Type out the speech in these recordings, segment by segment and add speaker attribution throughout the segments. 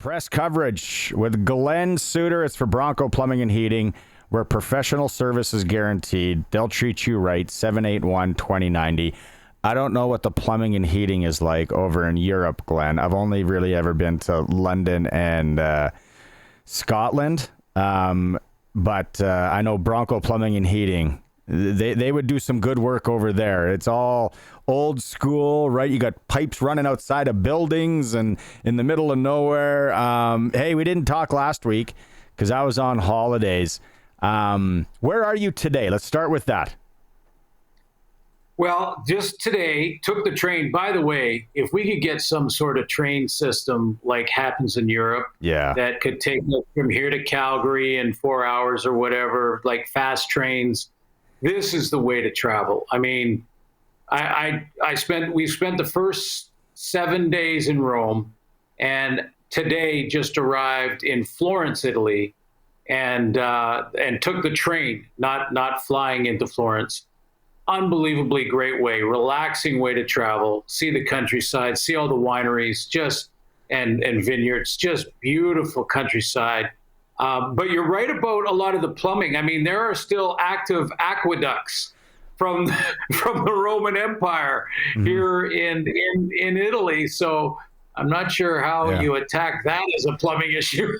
Speaker 1: Press coverage with Glen Suitor. It's for Bronco Plumbing and Heating, where professional service is guaranteed. They'll treat you right. 781-2090. I don't know what the plumbing and heating is like over in Europe, Glenn. I've only really ever been to London and Scotland. But I know Bronco Plumbing and Heating, they would do some good work over there. It's all old school, right? You got pipes running outside of buildings and in the middle of nowhere. Hey, we didn't talk last week because I was on holidays. Where are you today? Let's start with that.
Speaker 2: Well, just today, took the train. By the way, if we could get some sort of train system like happens in Europe, that could take us from here to Calgary in 4 hours or whatever, like fast trains, this is the way to travel. I mean, we spent the first 7 days in Rome, and today just arrived in Florence, Italy, and took the train, not flying into Florence. Unbelievably great way, relaxing way to travel, see the countryside, see all the wineries, and vineyards, just beautiful countryside. But you're right about a lot of the plumbing. I mean, there are still active aqueducts from the Roman Empire here in Italy. So I'm not sure how you attack that as a plumbing issue.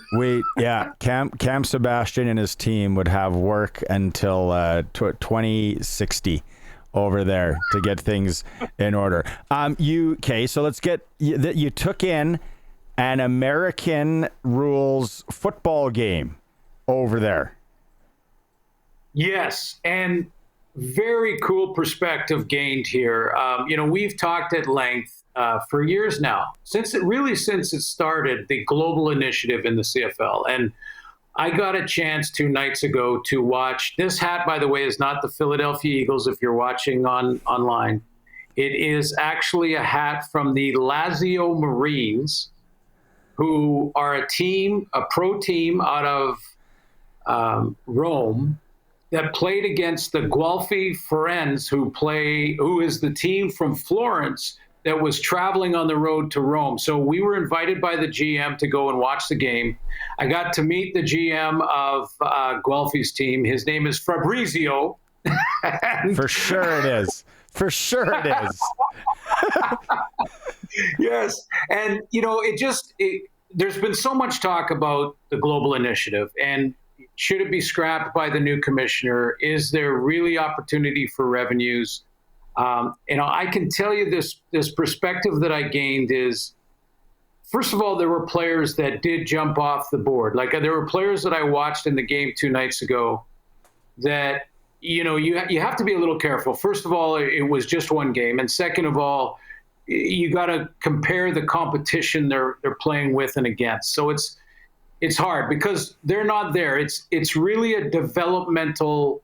Speaker 1: Cam Sebastian and his team would have work until 2060 over there to get things in order. So let's get you took in an American rules football game over there. Yes,
Speaker 2: and very cool perspective gained here. We've talked at length for years now, since it started, the global initiative in the CFL. And I got a chance 2 nights ago to watch. This hat, by the way, is not the Philadelphia Eagles if you're watching online. It is actually a hat from the Lazio Marines, who are a pro team out of Rome that played against the Guelfi Firenze, who is the team from Florence that was traveling on the road to Rome. So we were invited by the GM to go and watch the game. I got to meet the GM of Guelfi's team. His name is Fabrizio.
Speaker 1: For sure it is.
Speaker 2: Yes. And, there's been so much talk about the global initiative, and should it be scrapped by the new commissioner? Is there really opportunity for revenues? I can tell you this perspective that I gained is, first of all, there were players that did jump off the board. Like there were players that I watched in the game 2 nights ago that, you have to be a little careful. First of all, it was just one game. And second of all, you got to compare the competition they're playing with and against. So it's hard because they're not there. It's really a developmental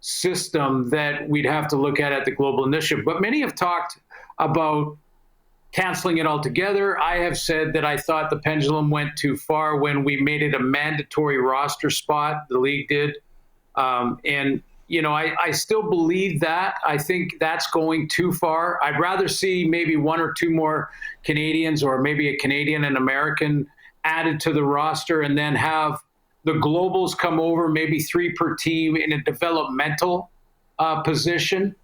Speaker 2: system that we'd have to look at the global initiative. But many have talked about canceling it altogether. I have said that I thought the pendulum went too far when we made it a mandatory roster spot. The league did. I still believe that. I think that's going too far. I'd rather see maybe 1 or 2 more Canadians, or maybe a Canadian and American added to the roster, and then have the globals come over, maybe 3 per team in a developmental position,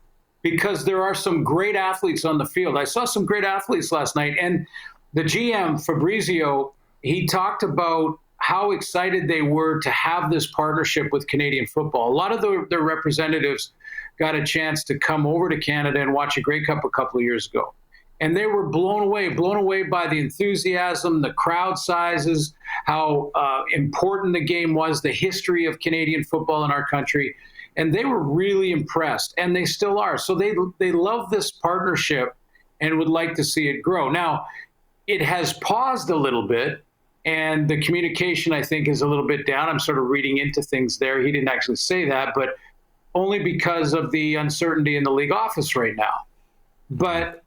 Speaker 2: because there are some great athletes on the field. I saw some great athletes last night. And the GM, Fabrizio, he talked about how excited they were to have this partnership with Canadian football. A lot of their representatives got a chance to come over to Canada and watch a Grey Cup a couple of years ago. And they were blown away by the enthusiasm, the crowd sizes, how important the game was, the history of Canadian football in our country. And they were really impressed, and they still are. So they love this partnership and would like to see it grow. Now, it has paused a little bit, and the communication, I think, is a little bit down. I'm sort of reading into things there. He didn't actually say that, but only because of the uncertainty in the league office right now. But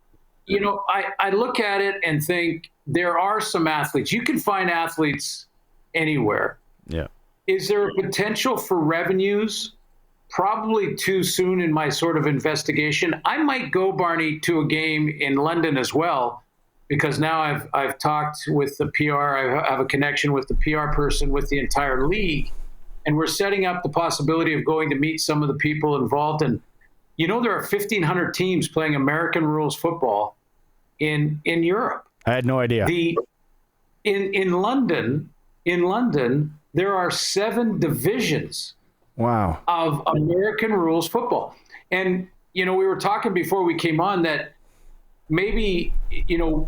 Speaker 2: I look at it and think there are some athletes. You can find athletes anywhere.
Speaker 1: Yeah.
Speaker 2: Is there a potential for revenues? Probably too soon in my sort of investigation. I might go, Barney, to a game in London as well, because now I've talked with the PR. I have a connection with the PR person with the entire league, and we're setting up the possibility of going to meet some of the people involved. And there are 1,500 teams playing American rules football in Europe.
Speaker 1: I had no idea.
Speaker 2: In London, there are 7 divisions.
Speaker 1: Wow.
Speaker 2: Of American rules football. And we were talking before we came on that maybe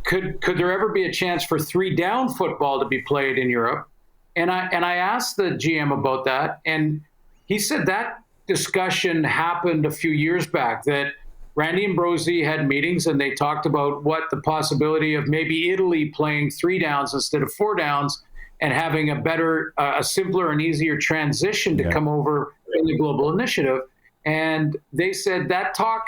Speaker 2: could there ever be a chance for 3-down football to be played in Europe? And I asked the GM about that, and he said that discussion happened a few years back, that Randy Ambrosi had meetings and they talked about what the possibility of maybe Italy playing 3 downs instead of 4 downs and having a better, a simpler and easier transition to come over in the global initiative. And they said that talk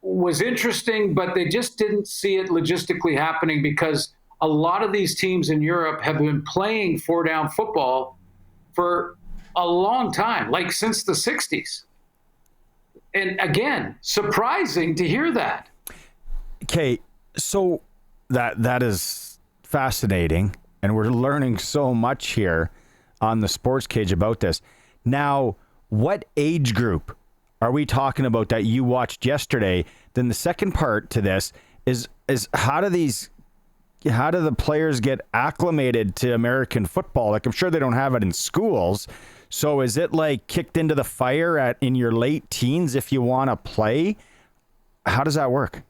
Speaker 2: was interesting, but they just didn't see it logistically happening because a lot of these teams in Europe have been playing 4-down football for a long time, like since the 60s. And again, surprising to hear that.
Speaker 1: Okay, so that is fascinating, and we're learning so much here on the Sports Cage about this. Now, what age group are we talking about that you watched yesterday? Then the second part to this is how do the players get acclimated to American football? Like, I'm sure they don't have it in schools. So is it like kicked into the fire in your late teens if you want to play? How does that work?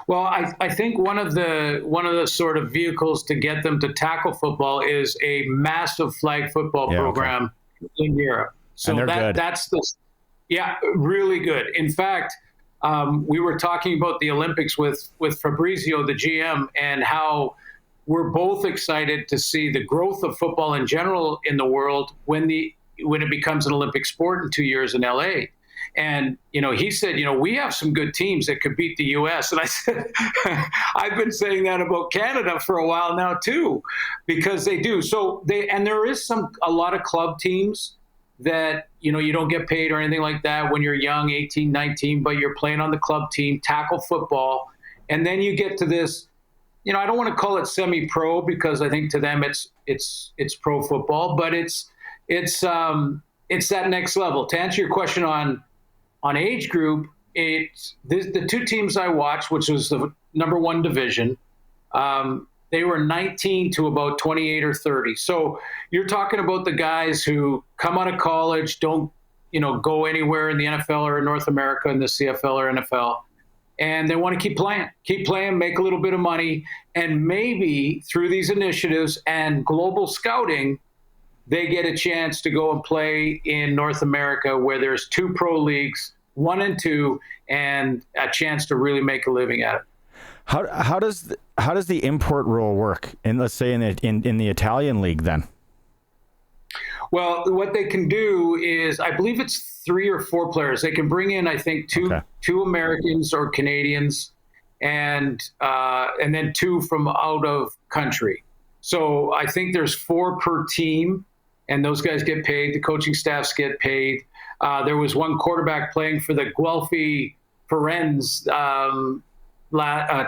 Speaker 2: Well, I think one of the sort of vehicles to get them to tackle football is a massive flag football program in Europe. So that's really good. In fact, we were talking about the Olympics with Fabrizio, the GM, and how we're both excited to see the growth of football in general in the world when it becomes an Olympic sport in 2 years in LA. And, he said, we have some good teams that could beat the U.S. And I said, I've been saying that about Canada for a while now, too, because they do. So there is a lot of club teams that, you don't get paid or anything like that when you're young, 18, 19, but you're playing on the club team, tackle football. And then you get to this, I don't want to call it semi-pro because I think to them it's pro football, but it's that next level. To answer your question on age group, the 2 teams I watched, which was the number 1 division, they were 19 to about 28 or 30. So you're talking about the guys who come out of college, don't go anywhere in the NFL or in North America in the CFL or NFL. And they want to keep playing, make a little bit of money. And maybe through these initiatives and global scouting, they get a chance to go and play in North America where there's 2 pro leagues, 1 and 2, and a chance to really make a living at it.
Speaker 1: How does the import rule work in, let's say, in the Italian league then?
Speaker 2: Well, what they can do is, I believe it's 3 or 4 players. They can bring in, I think, two Americans or Canadians, and then 2 from out of country. So I think there's 4 per team, and those guys get paid. The coaching staffs get paid. There was 1 quarterback playing for the Guelphi Firenze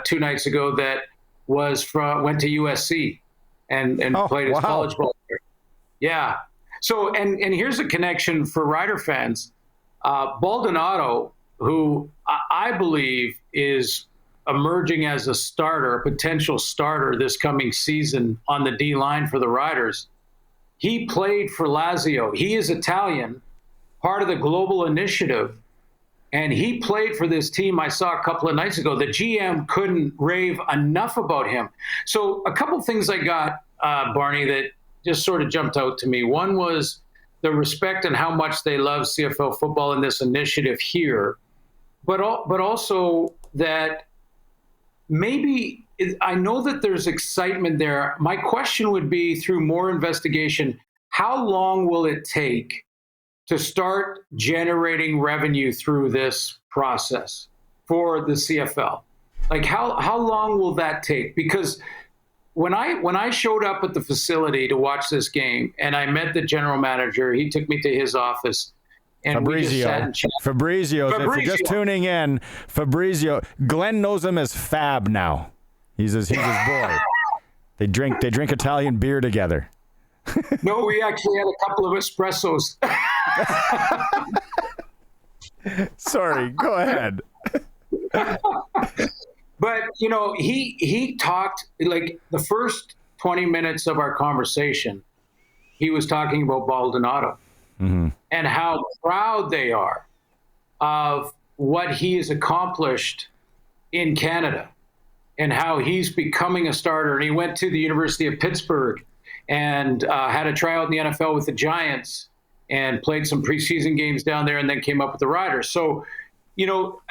Speaker 2: 2 nights ago that went to USC and played his college ball there. Yeah. So, and here's a connection for Rider fans. Baldonado, who I believe is emerging as a potential starter this coming season on the D line for the Riders. He played for Lazio. He is Italian, part of the global initiative. And he played for this team I saw a couple of nights ago. The GM couldn't rave enough about him. So a couple of things I got, Barney, that just sort of jumped out to me. One was the respect and how much they love CFL football in this initiative here, but also that maybe I know that there's excitement there. My question would be, through more investigation, how long will it take to start generating revenue through this process for the CFL? Like, how long will that take? Because when I showed up at the facility to watch this game and I met the general manager, he took me to his office. And
Speaker 1: Fabrizio, if you're just tuning in, Fabrizio, Glenn knows him as Fab now. He's his boy. They drink Italian beer together.
Speaker 2: No, we actually had a couple of espressos.
Speaker 1: Sorry, go ahead.
Speaker 2: But, you know, he talked, like, the first 20 minutes of our conversation, he was talking about Baldonado and how proud they are of what he has accomplished in Canada and how he's becoming a starter. And he went to the University of Pittsburgh and had a tryout in the NFL with the Giants and played some preseason games down there and then came up with the Riders. So, you know,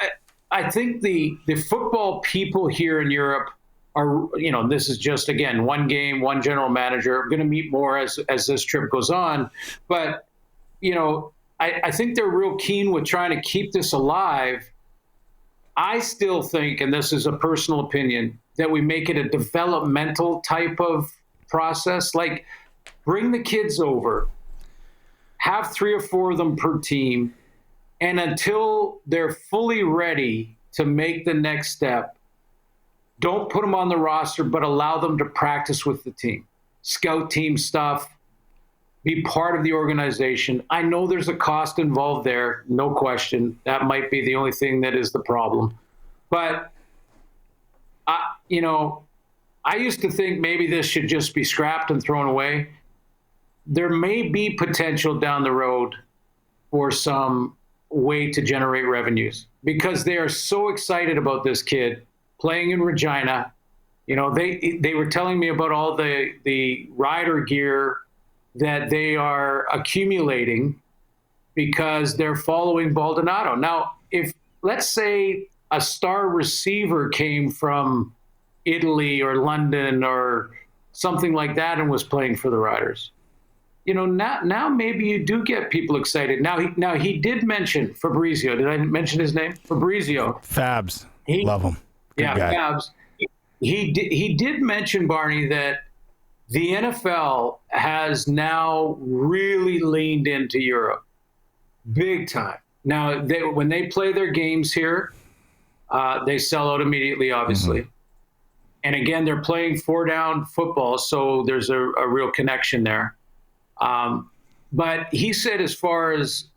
Speaker 2: I think the football people here in Europe are, you know, this is just, again, one game, one general manager. I'm going to meet more as this trip goes on. But, you know, I think they're real keen with trying to keep this alive. I still think, and this is a personal opinion, that we make it a developmental type of process. Like, bring the kids over, have 3 or 4 of them per team, and until they're fully ready to make the next step, don't put them on the roster, but allow them to practice with the team, scout team stuff, be part of the organization. I know there's a cost involved there, no question. That might be the only thing that is the problem. But, you know, I used to think maybe this should just be scrapped and thrown away. There may be potential down the road for some way to generate revenues because they are so excited about this kid playing in Regina. You know, they were telling me about all the rider gear that they are accumulating because they're following Baldonado. Now, if, let's say, a star receiver came from Italy or London or something like that and was playing for the Riders, you know, now maybe you do get people excited. Now he did mention Fabrizio. Did I mention his name? Fabrizio.
Speaker 1: Fabs. Love him. Good guy.
Speaker 2: Fabs. He did mention, Barney, that the NFL has now really leaned into Europe big time. Now, when they play their games here, they sell out immediately, obviously. And again, they're playing 4-down football, so there's a real connection there. But he said, as far as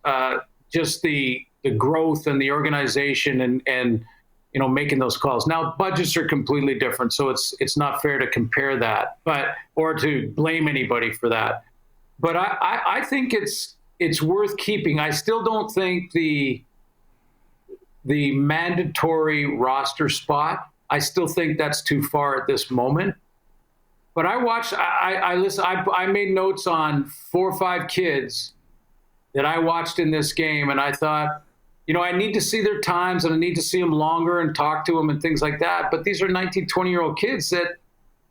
Speaker 2: just the growth and the organization and you know, making those calls. Now, budgets are completely different, so it's not fair to compare that, or to blame anybody for that. But I think it's worth keeping. I still don't think the mandatory roster spot, I still think that's too far at this moment. But I watched, I listened, I made notes on 4 or 5 kids that I watched in this game, and I thought, you know, I need to see their times and I need to see them longer and talk to them and things like that. But these are 19, 20-year-old kids that,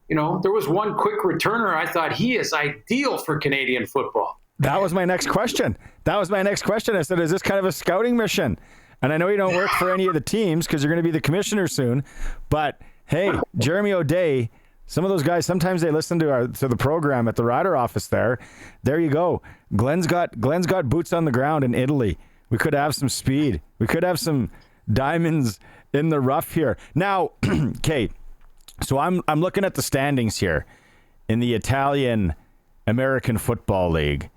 Speaker 2: you know, there was one quick returner. I thought he is ideal for Canadian football.
Speaker 1: That was my next question. I said, is this kind of a scouting mission? And I know you don't work for any of the teams because you're going to be the commissioner soon. But, hey, Jeremy O'Day, some of those guys, sometimes they listen to the program at the Rider office there. There you go. Glen's got boots on the ground in Italy. We could have some speed. We could have some diamonds in the rough here. Now, okay, so I'm looking at the standings here in the Italian American Football League.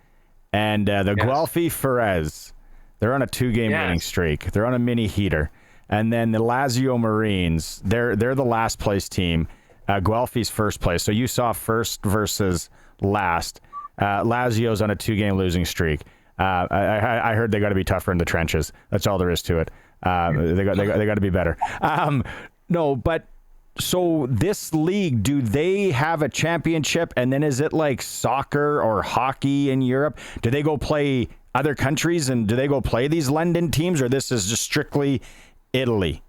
Speaker 1: And the Guelfi Ferez, they're on a 2-game winning streak. They're on a mini heater. And then the Lazio Marines, they're the last place team. Guelfi's first place. So you saw first versus last. Lazio's on a 2-game losing streak. I heard they got to be tougher in the trenches. That's all there is to it. They got to be better. No, but so this league, do they have a championship? And then is it like soccer or hockey in Europe? Do they go play other countries and do they go play these London teams, or this is just strictly Italy?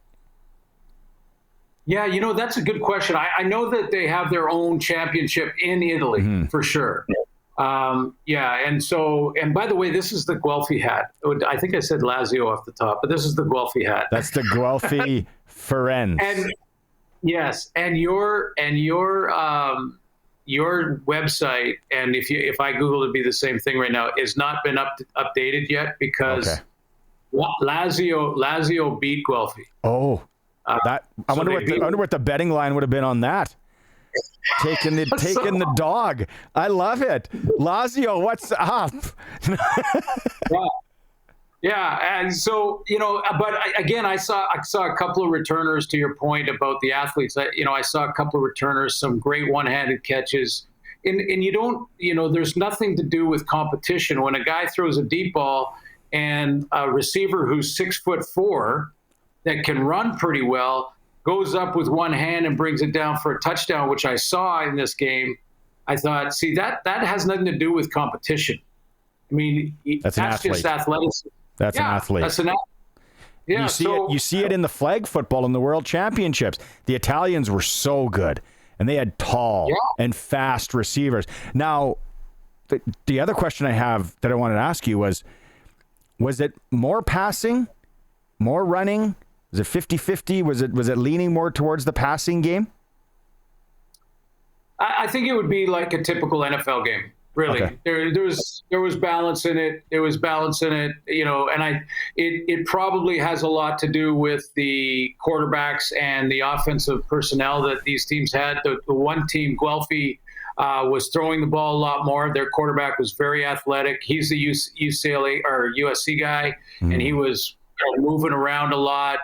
Speaker 2: Yeah, you know, that's a good question. I know that they have their own championship in Italy for sure. And by the way, this is the Guelfi hat. I think I said Lazio off the top, but this is the Guelfi hat.
Speaker 1: That's the Guelfi Ferenc.
Speaker 2: And yes, and your website, and if I Google, it'd be the same thing right now, is not been updated yet because Lazio beat Guelfi.
Speaker 1: Oh. I wonder what the betting line would have been on that. Taking the dog. I love it. Lazio, what's up?
Speaker 2: Yeah, and so but I saw a couple of returners. To your point about the athletes, I saw a couple of returners, some great one-handed catches, and you don't, there's nothing to do with competition when a guy throws a deep ball and a receiver who's 6'4" that can run pretty well goes up with one hand and brings it down for a touchdown, which I saw in this game. I thought, see, that has nothing to do with competition. I mean, that's just athleticism.
Speaker 1: That's an athlete.
Speaker 2: That's an athlete. Yeah,
Speaker 1: you see it in the flag football in the World Championships. The Italians were so good, and they had tall and fast receivers. Now, the other question I have that I wanted to ask you was it more passing, more running? Was it 50-50? Was it leaning more towards the passing game?
Speaker 2: I think it would be like a typical NFL game. Really, okay. There was balance in it. There was balance in it, and it probably has a lot to do with the quarterbacks and the offensive personnel that these teams had. The one team, Guelphy, was throwing the ball a lot more. Their quarterback was very athletic. He's the UCLA or USC guy, and he was moving around a lot,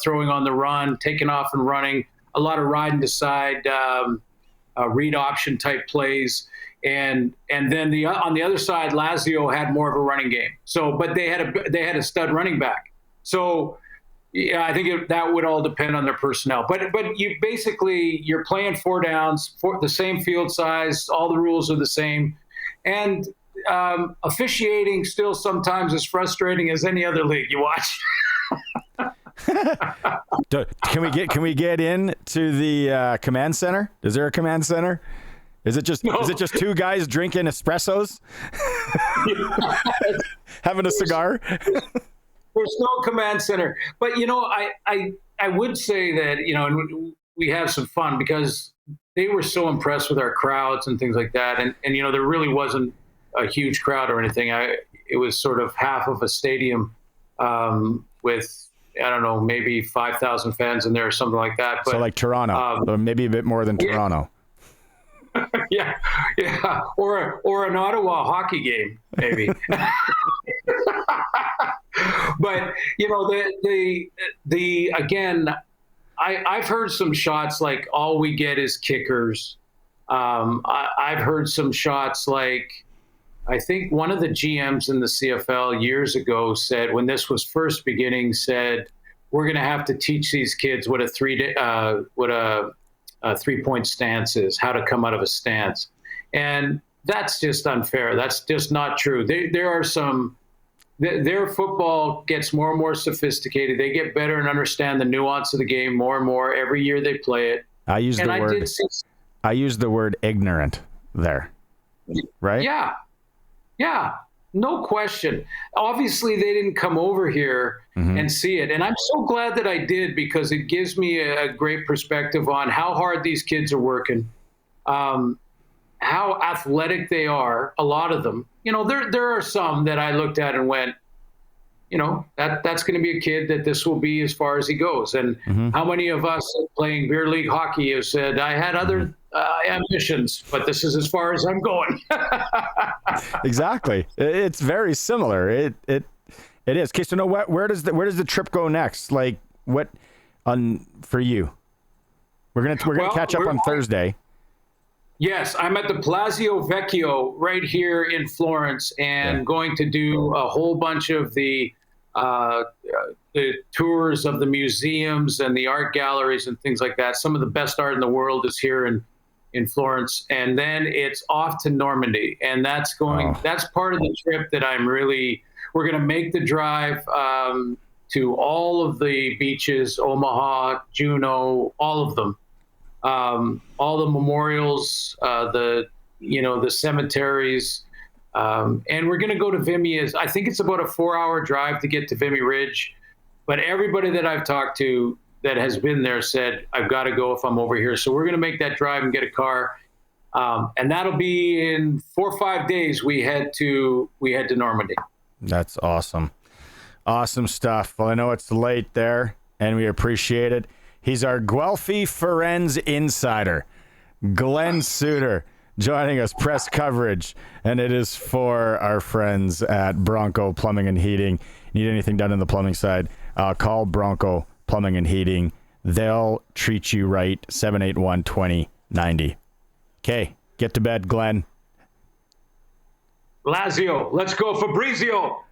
Speaker 2: throwing on the run, taking off and running, a lot of ride and decide, read option type plays. And then on the other side, Lazio had more of a running game. So, but they had a stud running back. So, yeah, I think that would all depend on their personnel. But you're playing 4 downs, the same field size, all the rules are the same, and officiating still sometimes as frustrating as any other league you watch.
Speaker 1: Can we get into the command center? Is there a command center? Is it just 2 guys drinking espressos, having a cigar?
Speaker 2: There's no command center, but I would say that and we have some fun because they were so impressed with our crowds and things like that, and there really wasn't a huge crowd or anything. It was sort of half of a stadium with, I don't know, maybe 5,000 fans in there or something like that. But,
Speaker 1: so like Toronto, or maybe a bit more than Toronto.
Speaker 2: Yeah, or an Ottawa hockey game, maybe. But the again, I've heard some shots like all we get is kickers. I've heard some shots like, I think one of the GMs in the CFL years ago said, when this was first beginning, said, we're going to have to teach these kids what a 3-point stance is, how to come out of a stance. And that's just unfair. That's just not true. Their football gets more and more sophisticated. They get better and understand the nuance of the game more and more every year they play it.
Speaker 1: I use the word ignorant there, right? Yeah, no question. Obviously, they didn't come over here and see it. And I'm so glad that I did, because it gives me a great perspective on how hard these kids are working, how athletic they are, a lot of them. There are some that I looked at and went, that's going to be a kid that this will be as far as he goes. And how many of us playing beer league hockey have said, I had other ambitions, but this is as far as I'm going. Exactly. It's very similar. It is. Okay, so where does the trip go next? Like, what for you? We're gonna catch up on Thursday.
Speaker 2: Yes, I'm at the Palazzo Vecchio right here in Florence, and going to do a whole bunch of the tours of the museums and the art galleries and things like that. Some of the best art in the world is here in Florence, and then it's off to Normandy, and that's part of the trip that we're going to make the drive to all of the beaches, Omaha, Juneau, all of them. All the memorials, the cemeteries, and we're going to go to Vimy. I think it's about a 4-hour drive to get to Vimy Ridge, but everybody that I've talked to that has been there said, I've got to go if I'm over here. So we're going to make that drive and get a car, and that'll be in 4 or 5 days. We head to Normandy. That's
Speaker 1: awesome stuff. Well, I know it's late there, and we appreciate it. He's our Guelphy Ferenz insider, Glen Suitor, joining us, press coverage, and it is for our friends at Bronco Plumbing and Heating. Need anything done on the plumbing side, call Bronco Plumbing and Heating. They'll treat you right. 781-2090. Okay, get to bed, Glenn.
Speaker 2: Lazio, let's go Fabrizio.